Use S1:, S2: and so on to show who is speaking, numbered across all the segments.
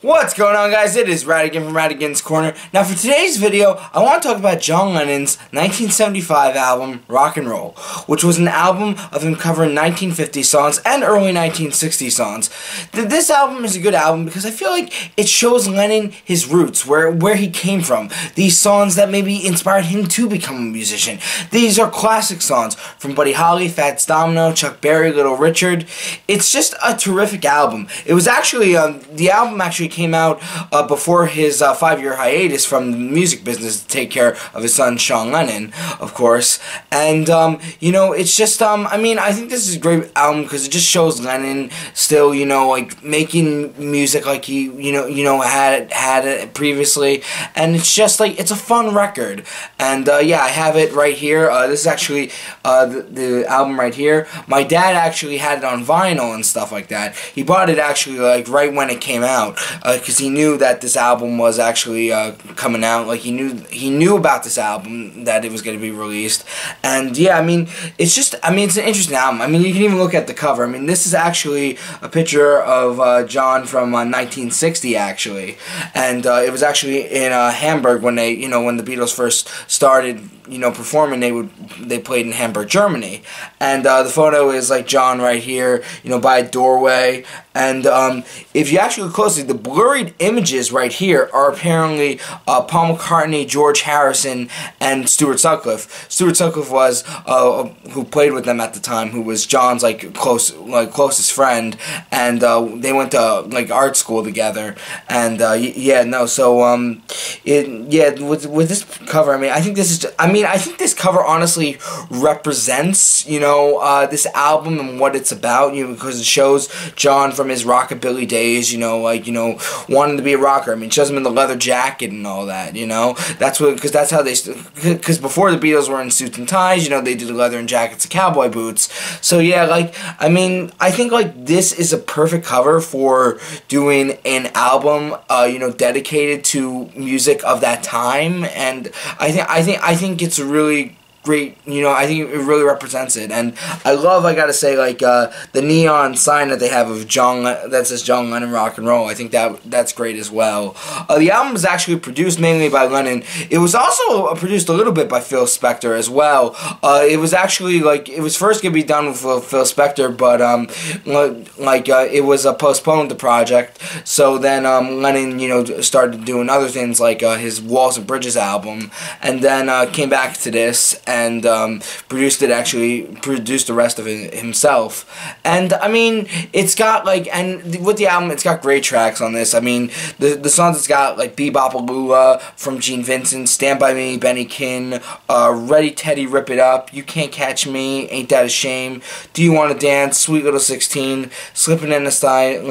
S1: What's going on, guys? It is Radigan from Radigan's Corner. Now for today's video, I want to talk about John Lennon's 1975 album, Rock and Roll, which was an album of him covering 1950 songs and early 1960 songs. This album is a good album because I feel like it shows Lennon his roots, where he came from. These songs that maybe inspired him to become a musician. These are classic songs from Buddy Holly, Fats Domino, Chuck Berry, Little Richard. It's just a terrific album. It was actually, the album actually came out before his 5-year hiatus from the music business to take care of his son Sean Lennon, of course. And you know, it's just I mean, I think this is a great album because it just shows Lennon still, you know, like making music like he had it previously, and it's just like it's a fun record. And yeah, I have it right here. This is actually the album right here. My dad actually had it on vinyl and stuff like that. He bought it actually like right when it came out. Because he knew that this album was actually coming out. Like he knew about this album, that it was going to be released. And yeah, I mean, it's just, I mean, it's an interesting album. I mean, you can even look at the cover. I mean, this is actually a picture of John from 1960 actually, and it was actually in Hamburg when they, when the Beatles first started, performing. They played in Hamburg, Germany, and the photo is like John right here, by a doorway. And if you actually look closely, the blurred images right here are apparently Paul McCartney, George Harrison, and Stuart Sutcliffe. Stuart Sutcliffe was who played with them at the time, who was John's closest friend, and they went to like art school together. And yeah, no, so with this cover, I mean, I think this cover honestly represents this album and what it's about, because it shows John from his rockabilly days, wanting to be a rocker. I mean, it shows him in the leather jacket and all that, That's what, because before the Beatles were in suits and ties, they did leather and jackets and cowboy boots. So yeah, I mean, I think this is a perfect cover for doing an album, dedicated to music of that time, and I think it's really great, I think it really represents it. And I love, I gotta say, the neon sign that they have of that says John Lennon Rock and Roll. I think that's great as well. The album was actually produced mainly by Lennon. It was also produced a little bit by Phil Spector as well. It was actually, it was first gonna be done with Phil Spector, but, it was postponed, the project. So then, Lennon, started doing other things like his Walls and Bridges album, and then came back to this, and produced the rest of it himself. And I mean, it's got and with the album, it's got great tracks on this. I mean, the songs it's got Bebop-A-Lula from Gene Vincent, Stand By Me, Benny Kin, Ready Teddy, Rip It Up, You Can't Catch Me, Ain't That a Shame, Do You Want to Dance, Sweet Little 16, Slippin In A Slide,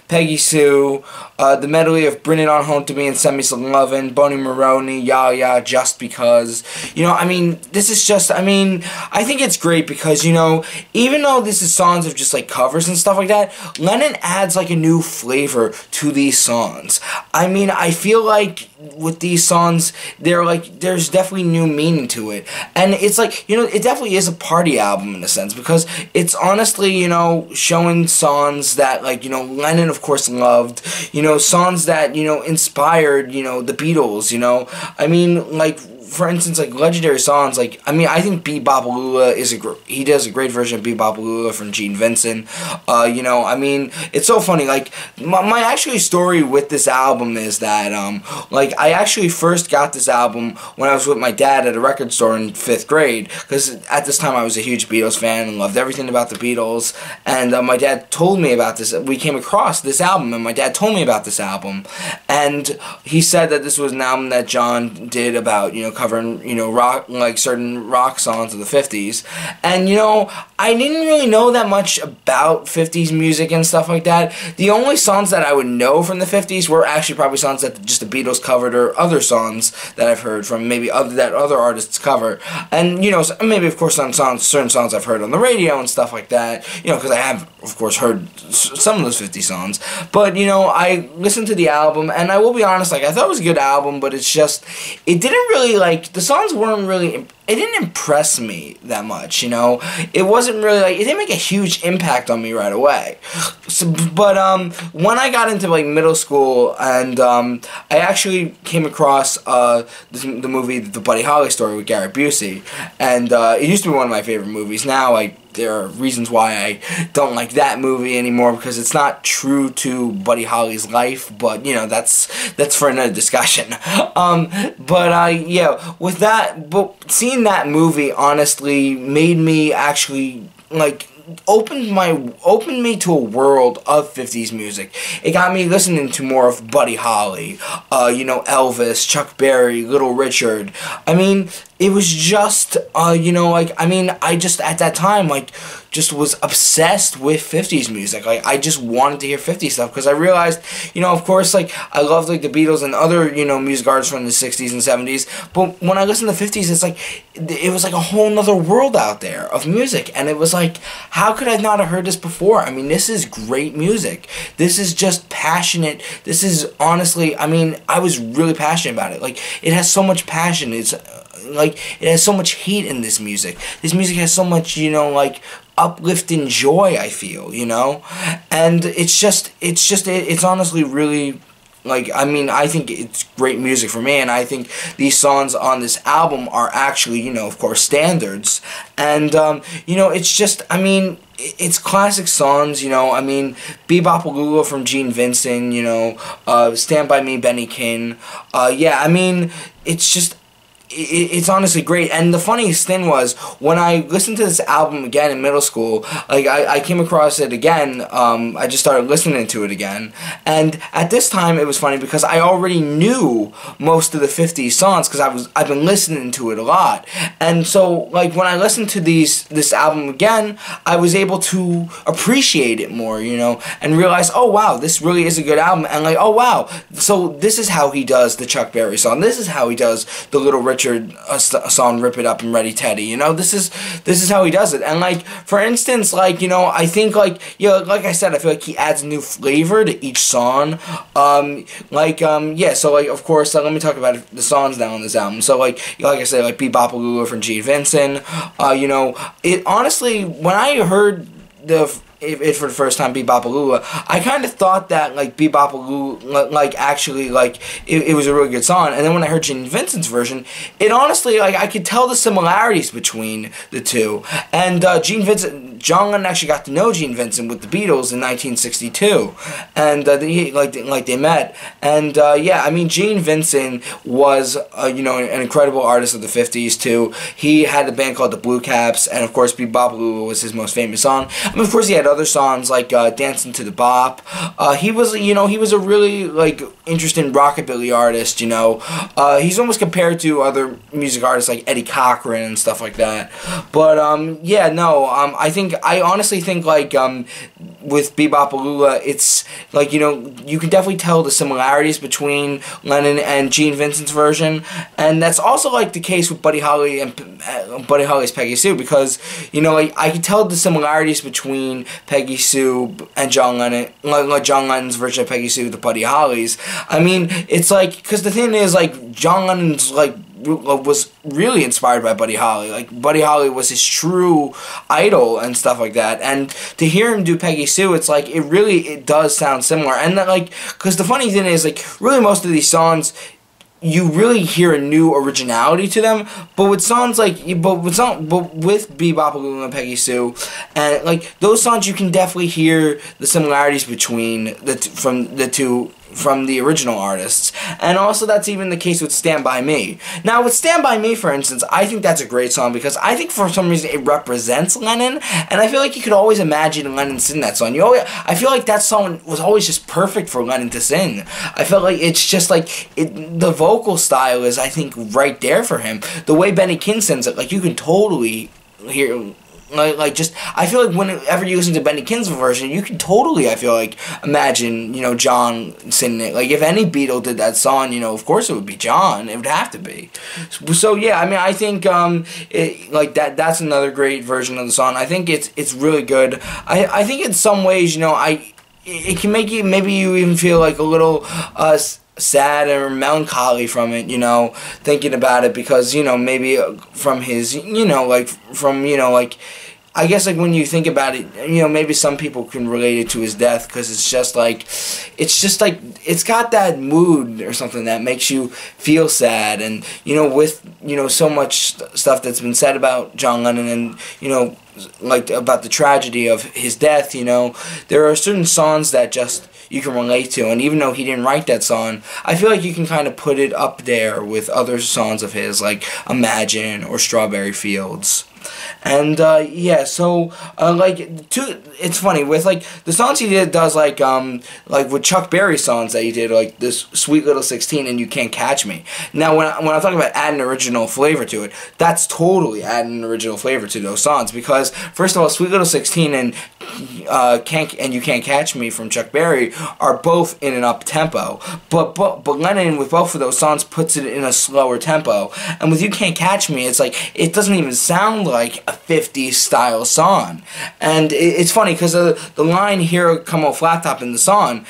S1: Peggy Sue, the medley of Bring It On Home to Me and Send Me Some Lovin', Boney Maroney, Ya Ya, Just Because. I mean, this is just, I mean, I think it's great because, even though this is songs of just covers and stuff like that, Lennon adds a new flavor to these songs. I mean, I feel like with these songs, there's definitely new meaning to it. And it's it definitely is a party album in a sense, because it's honestly, showing songs that Lennon of course loved, songs that, inspired, the Beatles, I mean, for instance, legendary songs, I mean, I think Bebop-A-Lula he does a great version of Bebop-A-Lula from Gene Vincent. I mean, it's so funny. My actually story with this album is that, I actually first got this album when I was with my dad at a record store in 5th grade, because at this time I was a huge Beatles fan and loved everything about the Beatles, and my dad told me about this. We came across this album, and my dad told me about this album, and he said that this was an album that John did about, covering, rock, certain rock songs of the 50s. And, I didn't really know that much about 50s music and stuff like that. The only songs that I would know from the 50s were actually probably songs that just the Beatles covered, or other songs that I've heard from maybe that other artists cover. And, maybe, of course, certain songs I've heard on the radio and stuff like that, because I have, of course, heard some of those 50 songs. But, I listened to the album, and I will be honest, I thought it was a good album, but it's just, it didn't really, like, the songs weren't really, it didn't impress me that much, you know. It wasn't really, like, it didn't make a huge impact on me right away. So, but when I got into, like, middle school, and I actually came across the movie The Buddy Holly Story with Gary Busey, and it used to be one of my favorite movies. Now, like, there are reasons why I don't like that movie anymore, because it's not true to Buddy Holly's life, but, you know, that's for another discussion. Yeah, with that, but seeing that movie honestly made me actually, like, opened me to a world of 50s music. It got me listening to more of Buddy Holly, you know, Elvis, Chuck Berry, Little Richard. I mean, it was just, you know, like, I mean, I just, at that time, like, just was obsessed with 50s music. Like, I just wanted to hear 50s stuff, because I realized, you know, of course, like, I loved, like, the Beatles and other, you know, music artists from the 60s and 70s, but when I listened to 50s, it's like, it was like a whole nother world out there of music, and it was like, how could I not have heard this before? I mean, this is great music. This is just passionate. This is, honestly, I mean, I was really passionate about it. Like, it has so much passion. It's, like, it has so much heat in this music. This music has so much, you know, like, uplifting joy, I feel, you know? And it's honestly really, like, I mean, I think it's great music for me, and I think these songs on this album are actually, you know, of course, standards. And, you know, it's just, I mean, it's classic songs, you know. I mean, Bebop from Gene Vincent, you know, Stand By Me, Benny King. Yeah, I mean, it's just, it's honestly great. And the funniest thing was, when I listened to this album again in middle school, like, I came across it again, I just started listening to it again, and at this time it was funny because I already knew most of the 50s songs, because I've been listening to it a lot. And so, like, when I listened to this album again, I was able to appreciate it more, you know, and realize, oh wow, this really is a good album, and like, oh wow, so this is how he does the Chuck Berry song, this is how he does the Little Richard song, Rip It Up and Ready Teddy, you know. This is how he does it. And, like, for instance, like, you know, I think, like, you know, like I said, I feel like he adds new flavor to each song. Yeah, so, like, of course, let me talk about the songs now on this album. So, like I said, like, Bebop from Gene Vincent, you know, it honestly, when I heard it for the first time, Bebop, I kind of thought that, like, Bebop, like, actually, like, it was a really good song. And then when I heard Gene Vincent's version, it honestly, like, I could tell the similarities between the two. And John Lennon actually got to know Gene Vincent with the Beatles in 1962, and they met. And yeah, I mean, Gene Vincent was you know, an incredible artist of the 50s too. He had a band called the Blue Caps, and of course, Bebop was his most famous song. I mean, of course, he had other songs like Dancing to the Bop. He was, you know, he was a really, like, interesting rockabilly artist, you know. He's almost compared to other music artists like Eddie Cochran and stuff like that. But yeah, no, I honestly think, like, with Bebop, it's, like, you know, you can definitely tell the similarities between Lennon and Gene Vincent's version, and that's also, like, the case with Buddy Holly and Buddy Holly's Peggy Sue, because, you know, like, I can tell the similarities between Peggy Sue and John Lennon, like John Lennon's version of Peggy Sue to Buddy Holly's. I mean, it's like, because the thing is, like, John Lennon's, like, was really inspired by Buddy Holly. Like, Buddy Holly was his true idol and stuff like that. And to hear him do Peggy Sue, it's like, it does sound similar. And that, like, because the funny thing is, like, really most of these songs, you really hear a new originality to them, but with songs like, but with Bebop and Peggy Sue, and, like, those songs, you can definitely hear the similarities between from the original artists. And also, that's even the case with Stand By Me. Now, with Stand By Me, for instance, I think that's a great song, because I think for some reason it represents Lennon, and I feel like you could always imagine Lennon sing that song. I feel like that song was always just perfect for Lennon to sing. I felt like it's just like, the vocal style is, I think, right there for him. The way Benny King sings it, like, you can totally hear, like, just, I feel like whenever you listen to Benny King's version, you can totally, I feel like, imagine, you know, John singing it. Like, if any Beatle did that song, you know, of course it would be John. It would have to be. So yeah, I mean, I think, like, that's another great version of the song. I think it's really good. I think in some ways, you know, it can make you, maybe you even feel like a little, sad or melancholy from it, you know, thinking about it, because, you know, maybe from his, you know, like, from, you know, like, I guess, like, when you think about it, you know, maybe some people can relate it to his death, because it's just like, it's got that mood or something that makes you feel sad. And, you know, with, you know, so much stuff that's been said about John Lennon, and, you know, like, about the tragedy of his death, you know, there are certain songs that just you can relate to. And even though he didn't write that song, I feel like you can kind of put it up there with other songs of his, like Imagine or Strawberry Fields. And yeah, so it's funny with, like, the songs he does like with Chuck Berry songs that he did, like this Sweet Little 16 and You Can't Catch Me. Now when I'm talking about adding original flavor to it, that's totally adding an original flavor to those songs, because first of all, Sweet Little 16 and You Can't Catch Me from Chuck Berry are both in an up tempo, but Lennon with both of those songs puts it in a slower tempo. And with You Can't Catch Me, it's like, it doesn't even sound like a 50s style song. And it's funny because the line "Here Come Old Flat Top" in the song,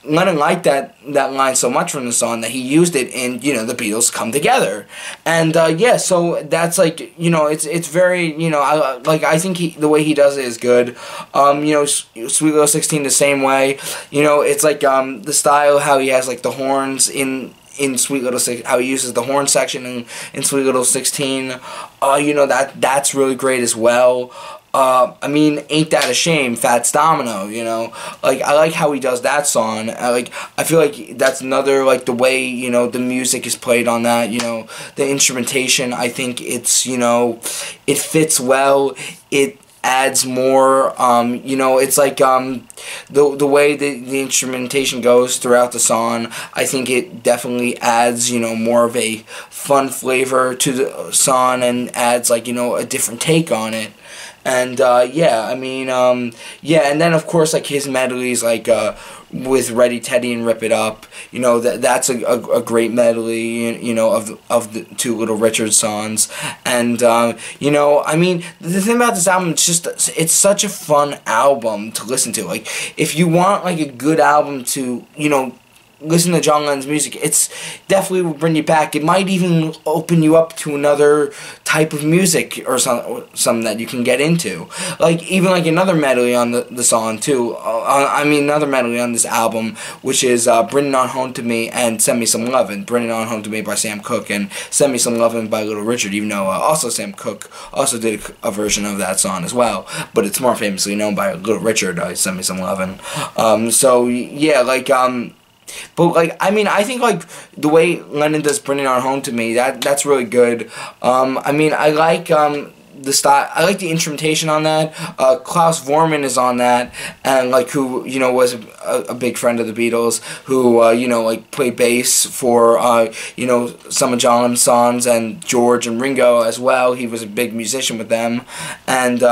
S1: Lennon liked that line so much from the song that he used it in, you know, the Beatles' Come Together. And yeah, so that's, like, you know, it's very, you know, I think the way he does it is good. You know, Sweet Little 16 the same way. You know, it's like the style, how he has, like, the horns in Sweet Little 16, how he uses the horn section in Sweet Little 16. You know, that's really great as well. I mean, Ain't That a Shame, Fats Domino, you know, like, I like how he does that song. I feel like that's another, like, the way, you know, the music is played on that, you know, the instrumentation, I think it's, you know, it fits well, it adds more, you know, it's like, the way the instrumentation goes throughout the song, I think it definitely adds, you know, more of a fun flavor to the song, and adds, like, you know, a different take on it. And yeah, I mean, yeah, and then of course, like, his medleys, like with Ready Teddy and Rip It Up, you know, that's a great medley, you know, of the two Little Richard songs. And you know, I mean, the thing about this album, it's such a fun album to listen to. Like, if you want, like, a good album to, you know, listen to John Lennon's music, it's definitely will bring you back. It might even open you up to another type of music or something that you can get into. Like, even like another medley on the song too. I mean, another medley on this album, which is Bring It On Home to Me and Send Me Some Lovin'. Bring It On Home to Me by Sam Cooke and Send Me Some Lovin' by Little Richard, even though also Sam Cooke also did a version of that song as well, but it's more famously known by Little Richard, Send Me Some Lovin'. So yeah, like, but, like, I mean, I think, like, the way Lennon does Bring It On Home to Me, that's really good. I mean, I like the style, I like the instrumentation on that. Klaus Voormann is on that, and, like, who, you know, was a big friend of the Beatles, who, you know, like, played bass for, you know, some of John Lennon's songs, and George and Ringo as well. He was a big musician with them, and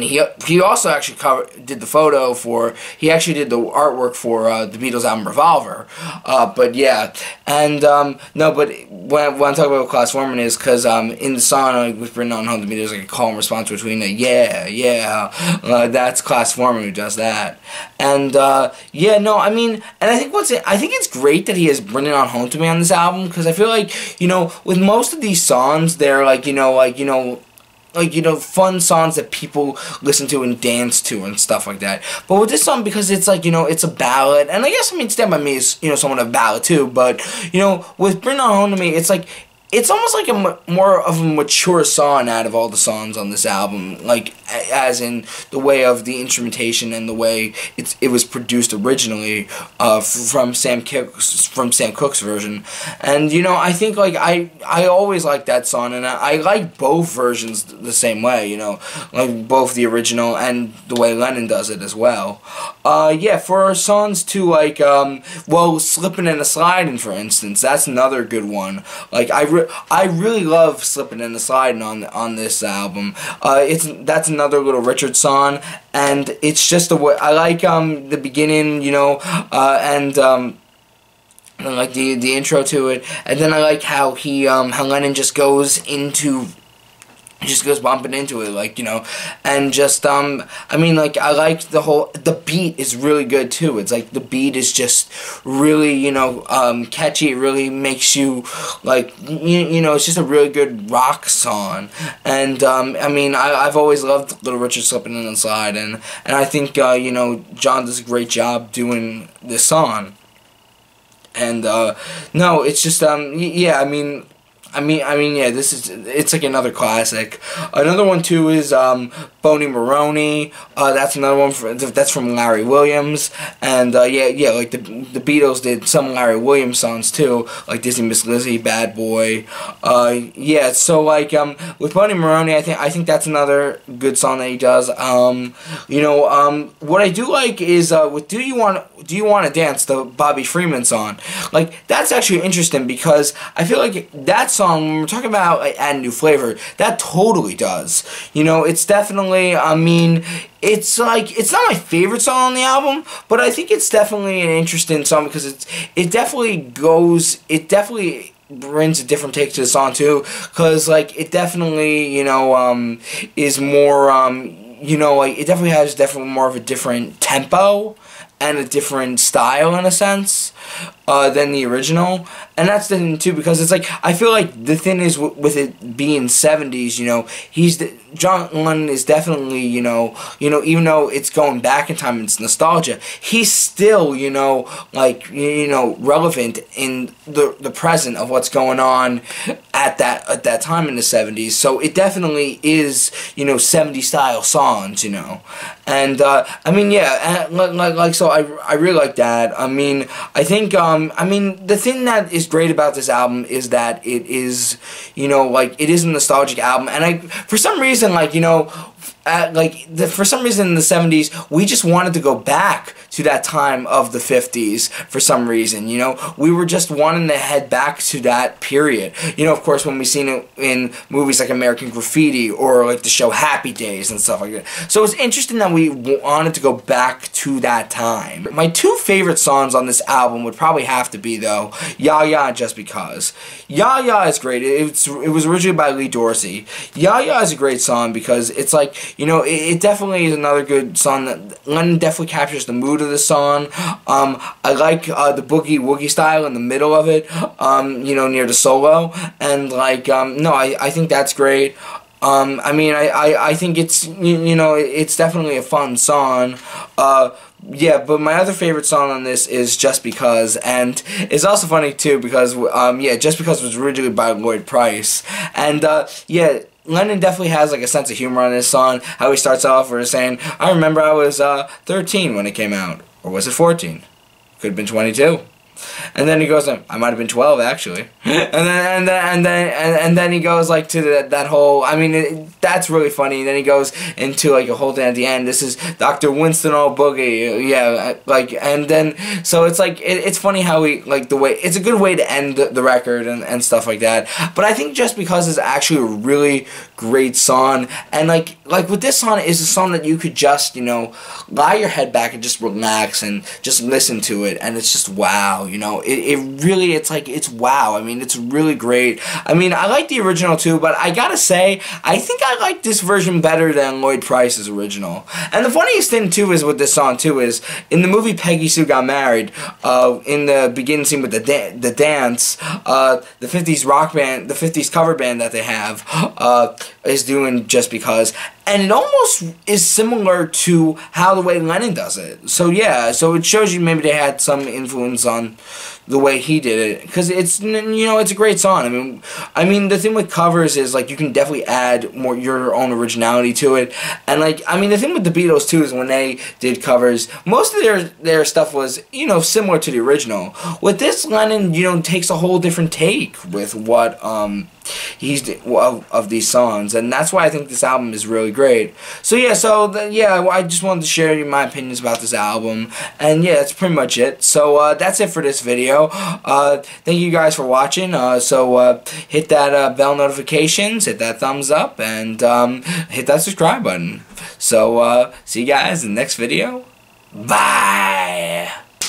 S1: he also actually did the photo for, he actually did the artwork for the Beatles album Revolver. But yeah, and no, but when I'm talking about Klaus Voormann is because in the song, like, with Bring It On Home to Me, there's like a call and response between the yeah, that's Klaus Voormann who does that. And yeah, no, I mean, and I think it's great that he has Bring It On Home to Me on this album, because I feel like, you know, with most of these songs, they're like, you know, fun songs that people listen to and dance to and stuff like that. But with this song, because it's, like, you know, it's a ballad, and I guess, I mean, Stand By Me is, you know, somewhat of a ballad too, but, you know, with Bring It On Home to Me, it's like, it's almost like more of a mature song out of all the songs on this album, like, as in the way of the instrumentation and the way it was produced originally from Sam Cooke's version. And, you know, I think, like, I always like that song, and I like both versions the same way, you know, like both the original and the way Lennon does it as well. Yeah, for our songs too, like, well, Slippin' In A Slide, for instance, that's another good one. Like, I really love Slippin' In A Slide on this album. That's another Little Richard song, and it's just the way I like the beginning, you know, and I like the intro to it, and then I like how how Lennon just goes into just goes bumping into it, like, you know, and just, I mean, like, I like the beat is really good, too. It's, like, the beat is just really, you know, catchy. It really makes you, like, you know, it's just a really good rock song, and, I mean, I've always loved Little Richard Slippin' In A Slide, and I think, you know, John does a great job doing this song, and, no, it's just, yeah, yeah, it's like another classic. Another one too is Boney Maroney. That's another one that's from Larry Williams, and yeah, like the Beatles did some Larry Williams songs too, like Disney Miss Lizzie, Bad Boy. Yeah, so like with Boney Maroney, I think that's another good song that he does. You know, what I do like is with Do You Want to Dance, the Bobby Freeman song. Like, that's actually interesting because I feel like that song, when we're talking about like, adding new flavor, that totally does. You know, it's definitely, I mean, it's like, it's not my favorite song on the album, but I think it's definitely an interesting song because it definitely brings a different take to the song too, because like it definitely, you know, is more, you know, like it definitely has more of a different tempo and a different style in a sense than the original, and that's the thing too, because it's like I feel like the thing is with it being 70s, you know, John Lennon is definitely, you know, even though it's going back in time, it's nostalgia, he's still, you know, like, you know, relevant in the present of what's going on at that time in the 70s. So it definitely is, you know, 70s style songs, you know, and I mean, yeah, like so I really like that. I mean, I think I mean, the thing that is great about this album is that it is, you know, like, it is a nostalgic album, and for some reason, like, you know, for some reason in the 70s, we just wanted to go back to that time of the 50s for some reason, you know? We were just wanting to head back to that period. You know, of course, when we've seen it in movies like American Graffiti or like the show Happy Days and stuff like that. So it's interesting that we wanted to go back to that time. My two favorite songs on this album would probably have to be, though, Ya Ya and Just Because. Ya Ya is great. It was originally by Lee Dorsey. Ya Ya is a great song because it's like, you know, it definitely is another good song that Lennon definitely captures the mood of the song. I like the boogie woogie style in the middle of it, you know, near the solo, and like, no, I think that's great. I mean, I think it's, you know, it's definitely a fun song. Yeah, but my other favorite song on this is Just Because, and it's also funny too because, yeah, Just Because was originally by Lloyd Price, and, yeah, Lennon definitely has like a sense of humor on this song. How he starts off with saying, I remember I was 13 when it came out. Or was it 14? Could have been 22. And then he goes, I might have been 12 actually. and then he goes like to that whole, I mean, that's really funny. And then he goes into like a whole thing at the end. This is Dr. Winston Old Boogie. Yeah, like, and then, so it's like, it's funny how he, like the way, it's a good way to end the record and stuff like that. But I think Just Because is actually a really great song. And like with this song, is a song that you could just, you know, lie your head back and just relax and just listen to it. And it's just wow. You know, it really, it's like, it's wow. I mean, it's really great. I mean, I like the original too, but I gotta say, I think I like this version better than Lloyd Price's original. And the funniest thing too is with this song too is, in the movie Peggy Sue Got Married, in the beginning scene with the dance, the 50s rock band, the 50s cover band that they have, is doing Just Because. And it almost is similar to how the way Lennon does it. So yeah, so it shows you maybe they had some influence on the way he did it, because it's, you know, it's a great song. I mean the thing with covers is like you can definitely add more your own originality to it, and like, I mean the thing with the Beatles too is when they did covers, most of their stuff was, you know, similar to the original. With this, Lennon, you know, takes a whole different take with what he's of these songs, and that's why I think this album is really great. So yeah, yeah, I just wanted to share my opinions about this album, and yeah, that's pretty much it. So that's it for this video. Thank you guys for watching. So hit that bell notifications, hit that thumbs up, and hit that subscribe button. So see you guys in the next video. Bye.